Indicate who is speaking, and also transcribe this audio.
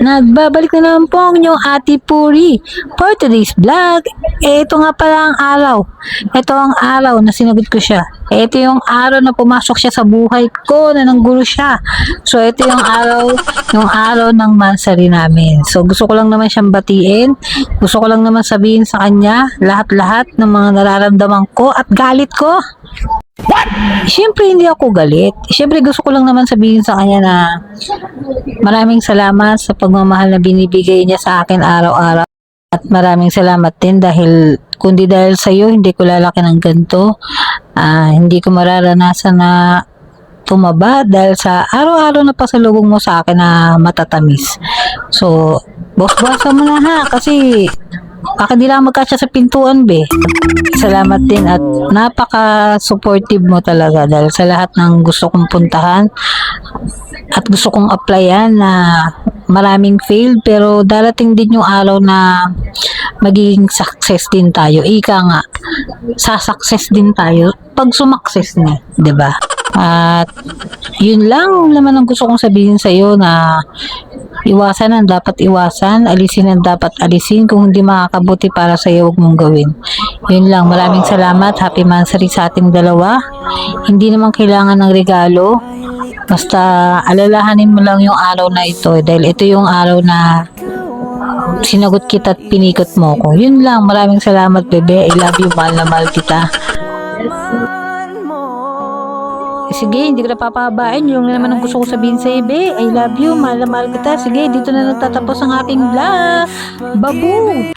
Speaker 1: Nagbabalik na naman po ang inyong Ate Puri for today's vlog. Ito nga pala ang araw. Ito ang araw na sinagot ko siya. Ito yung araw na pumasok siya sa buhay ko na nanggulo siya. So ito yung araw ng mansari namin. So gusto ko lang naman siyang batiin. Gusto ko lang naman sabihin sa kanya lahat-lahat ng mga nararamdaman ko at galit ko. Siyempre hindi ako galit. Siyempre gusto ko lang naman sabihin sa kanya na maraming salamat sa pagmamahal na binibigay niya sa akin araw-araw. At maraming salamat din dahil kundi dahil sa iyo hindi ko lalaki ng ganito. Hindi ko mararanasan na tumaba dahil sa araw-araw na pasalubong mo sa akin na matatamis. So, boss-bossan mo na ha kasi baka di lang magkasya sa pintuan be. Salamat din at napaka-supportive mo talaga dahil sa lahat ng gusto kong puntahan at gusto kong applyan na maraming failed pero darating din yung araw na magiging success din tayo. Ika nga, sa-success din tayo pag sumakses na, 'di ba? At yun lang naman ang gusto kong sabihin sa iyo na iwasan ang dapat iwasan, alisin ang dapat alisin. Kung hindi makakabuti para sa iyo, huwag mong gawin. Yun lang, maraming salamat. Happy Mansari sa ating dalawa. Hindi naman kailangan ng regalo. Basta alalahanin mo lang yung araw na ito dahil ito yung araw na sinagot kita at pinikot mo ko. Yun lang, maraming salamat bebe. I love you, mahal na mahal kita. Sige, hindi ko na papahabain. Yung naman ang gusto ko sabihin sa ibe. I love you, mahal na mahal kita. Sige, dito na nagtatapos ang aking vlog. Babu!